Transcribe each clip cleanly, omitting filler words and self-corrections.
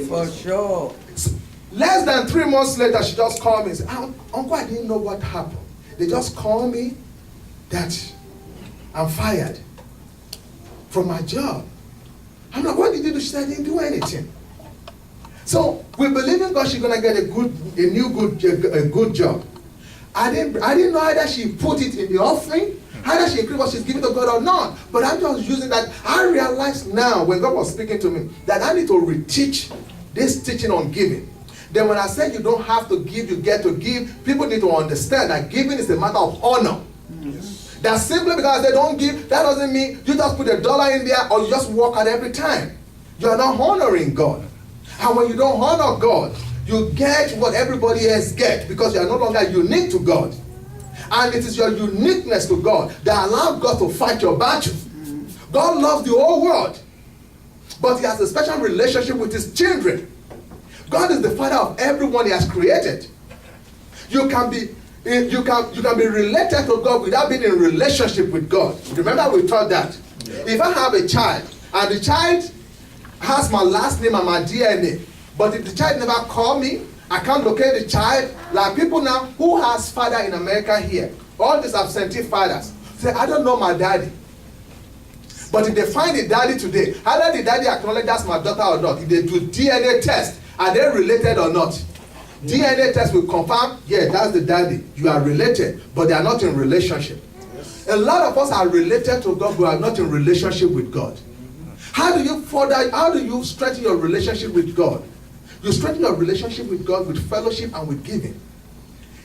For sure. Less than 3 months later, she just called me and said, Uncle, I didn't know what happened. They just called me that I'm fired from my job. I'm like, what did you do? She said, I didn't do anything. So we believe in God she's gonna get a good job. I didn't know either she put it in the offering, either she increased what she's giving to God or not. But I'm just using that. I realized now when God was speaking to me that I need to reteach this teaching on giving. Then when I said you don't have to give, you get to give, people need to understand that giving is a matter of honor. Yes. That simply because they don't give, that doesn't mean you just put $1 in there or you just walk out every time. You are not honoring God. And when you don't honor God, you get what everybody else gets because you are no longer unique to God. And it is your uniqueness to God that allows God to fight your battle. God loves the whole world, but He has a special relationship with His children. God is the Father of everyone He has created. You can be related to God without being in relationship with God. Remember we taught that. Yeah. If I have a child and the child has my last name and my DNA, but if the child never called me, I can't locate the child. Like people now, who has father in America here? All these absentee fathers say, I don't know my daddy. But if they find the daddy today, either the daddy acknowledges that's my daughter or not. If they do DNA test, are they related or not? DNA test will confirm, yeah, that's the daddy. You are related, but they are not in relationship. Yes. A lot of us are related to God, but are not in relationship with God. How do you strengthen your relationship with God? You strengthen your relationship with God with fellowship and with giving.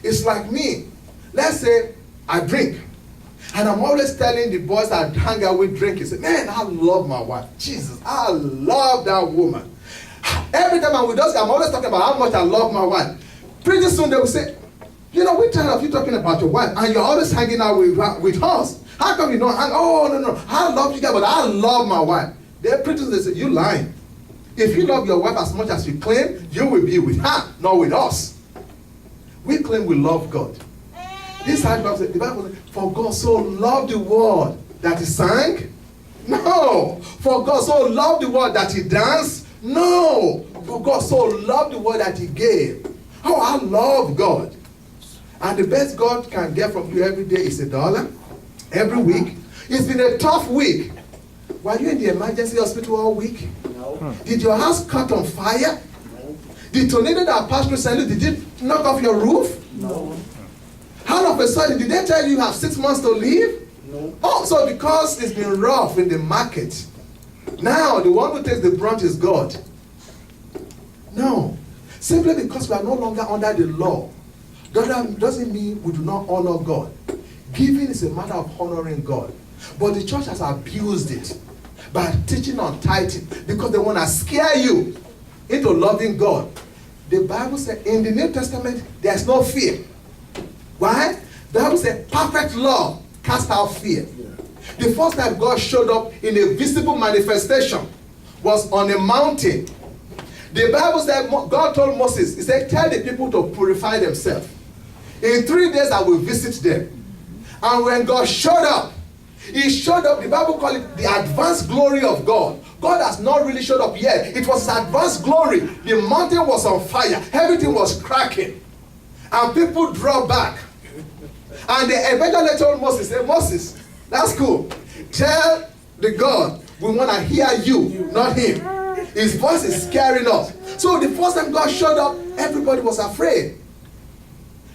It's like me. Let's say I drink. And I'm always telling the boys that hang out with drinking, say, man, I love my wife. Jesus, I love that woman. Every time I'm with us, I'm always talking about how much I love my wife. Pretty soon they will say, you know, we're tired of you talking about your wife, and you're always hanging out with us. How come you don't hang? Oh, no. I love you guys, but I love my wife. They're pretty soon they say, you lying. If you love your wife as much as you claim, you will be with her, not with us. We claim we love God. This is how the Bible says, for God so loved the world that He sang? No. For God so loved the world that He danced? No. For God so loved the world that He gave. Oh, I love God. And the best God can get from you every day is $1 every week. It's been a tough week. Were you in the emergency hospital all week? No. Did your house caught on fire? No. The tornado that passed through St. Louis, did it knock off your roof? No. All of a sudden, did they tell you have 6 months to live? No. Oh, so because it's been rough in the market, now the one who takes the brunt is God. No. Simply because we are no longer under the law, doesn't mean we do not honor God. Giving is a matter of honoring God. But the church has abused it by teaching on tithing because they want to scare you into loving God. The Bible says in the New Testament, there's no fear. Why? The Bible says perfect love casts out fear. Yeah. The first time God showed up in a visible manifestation was on a mountain. The Bible said, God told Moses, He said, tell the people to purify themselves. In 3 days I will visit them. And when God showed up, He showed up, the Bible calls it the advanced glory of God. God has not really showed up yet. It was advanced glory. The mountain was on fire. Everything was cracking. And people draw back. And they eventually told Moses, say, Moses, that's cool. Tell the God, we want to hear you, not him. His voice is scaring us. So the first time God showed up, everybody was afraid.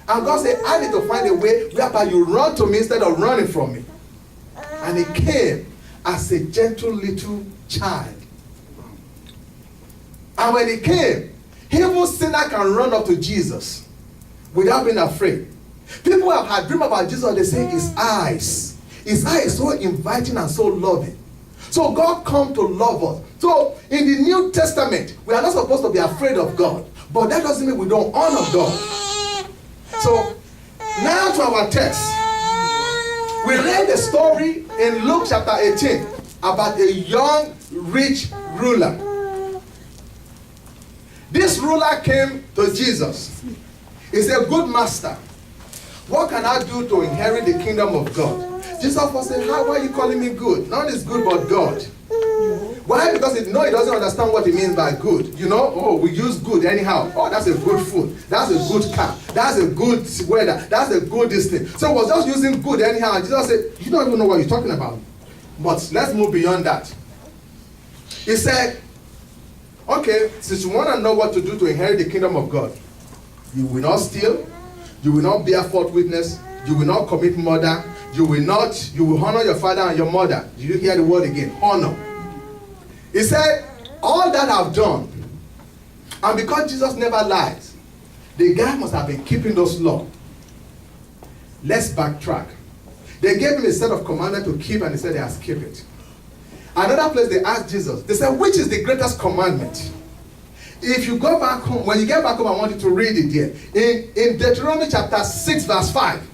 And God said, I need to find a way whereby you run to me instead of running from me. And He came as a gentle little child. And when He came, even sinner can run up to Jesus without being afraid. People have had dream about Jesus, they say His eyes. His eyes is so inviting and so loving. So God come to love us. So in the New Testament, we are not supposed to be afraid of God. But that doesn't mean we don't honor God. So now to our text. We read the story in Luke chapter 18 about a young rich ruler. This ruler came to Jesus. He said, good master, what can I do to inherit the kingdom of God? Jesus was saying, how are you calling me good? None is good but God. Why? Because he doesn't understand what it means by good. Oh, we use good anyhow. Oh, that's a good food. That's a good car. That's a good weather. That's a good this thing. So he was just using good anyhow. And Jesus said, you don't even know what you're talking about. But let's move beyond that. He said, okay, since you want to know what to do to inherit the kingdom of God, you will not steal, you will not bear false witness, you will not commit murder, you will honor your father and your mother. Did you hear the word again? Honor. He said, all that I've done, and because Jesus never lies, the guy must have been keeping those laws. Let's backtrack. They gave him a set of commandments to keep, and he said he has kept it. Another place they asked Jesus, they said, which is the greatest commandment? If you go back home, when you get back home, I want you to read it there. In Deuteronomy chapter 6, verse 5.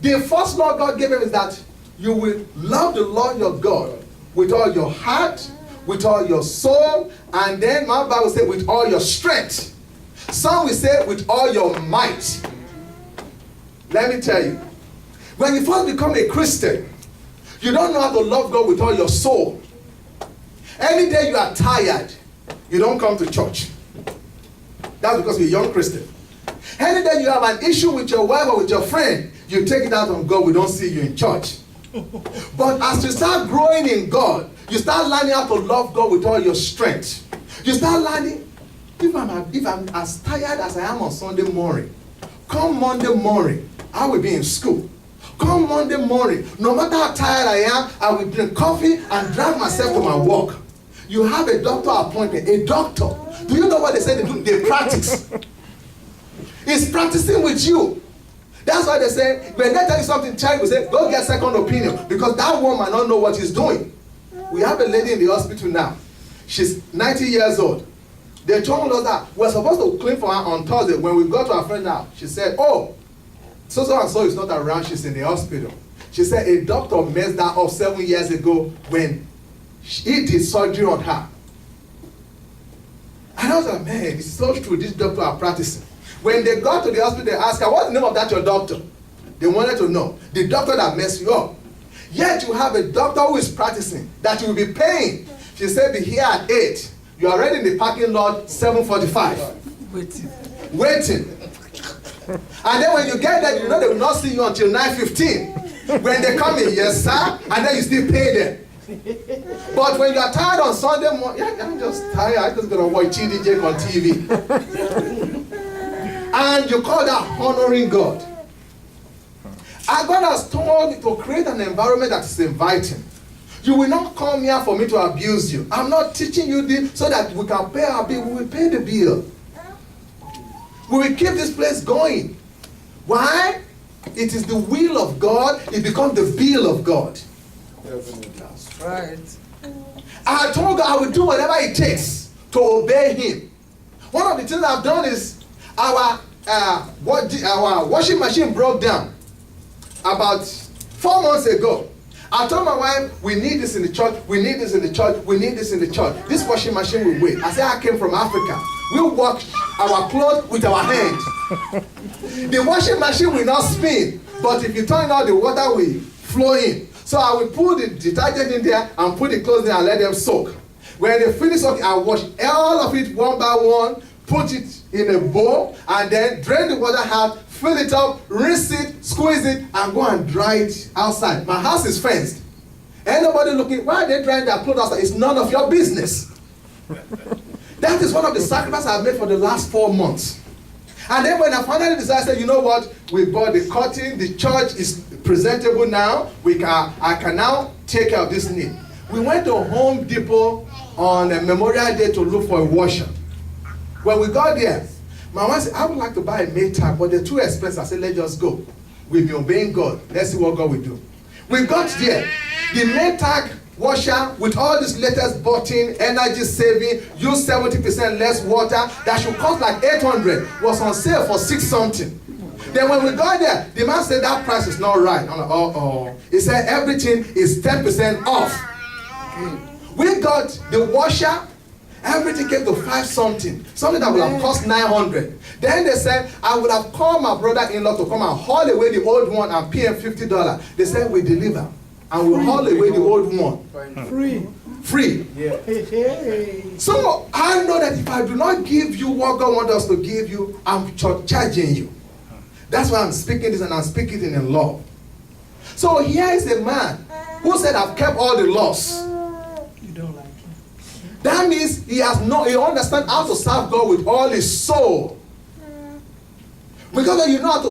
The first law God gave him is that you will love the Lord your God with all your heart, with all your soul, and then my Bible says with all your strength. Some will say with all your might. Let me tell you, when you first become a Christian, you don't know how to love God with all your soul. Any day you are tired, you don't come to church. That's because you're a young Christian. Any day you have an issue with your wife or with your friend, you take it out on God, we don't see you in church. But as you start growing in God, you start learning how to love God with all your strength. You start learning, if I'm as tired as I am on Sunday morning, come Monday morning, I will be in school. Come Monday morning, no matter how tired I am, I will drink coffee and drive myself to my work. You have a doctor appointment, a doctor. Do you know what they say they do? They practice. It's practicing with you. That's why they say, when they tell you something, child will say, go get second opinion, because that one might not know what he's doing. We have a lady in the hospital now. She's 90 years old. They told us that we're supposed to clean for her on Thursday. When we got to her friend now, she said, oh, so and so is not around, she's in the hospital. She said a doctor messed her up 7 years ago when he did surgery on her. And I was like, man, it's so true, this doctor are practicing. When they got to the hospital, they asked her, what's the name of that your doctor? They wanted to know. The doctor that messed you up. Yet you have a doctor who is practicing, that you will be paying. She said, be here at 8. You are already in the parking lot, 7:45. Waiting. And then when you get there, you know they will not see you until 9:15. When they come in, yes sir, and then you still pay them. But when you are tired on Sunday morning, yeah, I'm just tired, I'm just going to watch TDJ on TV. And you call that honoring God. And God has told me to create an environment that is inviting. You will not come here for me to abuse you. I'm not teaching you this so that we can pay our bill. We will pay the bill. We will keep this place going. Why? It is the will of God. It becomes the bill of God. That's right. I told God I will do whatever it takes to obey Him. One of the things I've done is our washing machine broke down about 4 months ago. I told my wife, we need this in the church, we need this in the church, we need this in the church. This washing machine will wait. I said, I came from Africa. We'll wash our clothes with our hands. The washing machine will not spin, but if you turn on, the water will flow in. So I will put the detergent in there and put the clothes there and let them soak. When they finish soaking, I wash all of it one by one, put it in a bowl, and then drain the water out, fill it up, rinse it, squeeze it, and go and dry it outside. My house is fenced. Anybody looking, why are they drying their clothes outside? It's none of your business. That is one of the sacrifices I've made for the last 4 months. And then when I finally decided, I said, you know what? We bought the curtain, the church is presentable now. I can now take care of this need. We went to Home Depot on a Memorial Day to look for a washer. When we got there, my wife said, I would like to buy a Maytag, but they're too expensive. I said, let's just go. We've been obeying God. Let's see what God will do. We got there. The Maytag washer with all this latest button, energy saving, use 70% less water, that should cost like 800, was on sale for 6 something. Then when we got there, the man said that price is not right. I'm like, uh-oh. He said everything is 10% off. We got the washer, everything came to 5 something that would have cost 900. Then they said, I would have called my brother-in-law to come and haul away the old one and pay him $50. They said, we deliver. and will haul away the old one. Free. Free. Yeah. Hey. So I know that if I do not give you what God wants us to give you, I'm charging you. That's why I'm speaking this, and I'm speaking it in love. So here is a man who said, I've kept all the laws. You don't like it. That means he understands how to serve God with all his soul. Because you know how to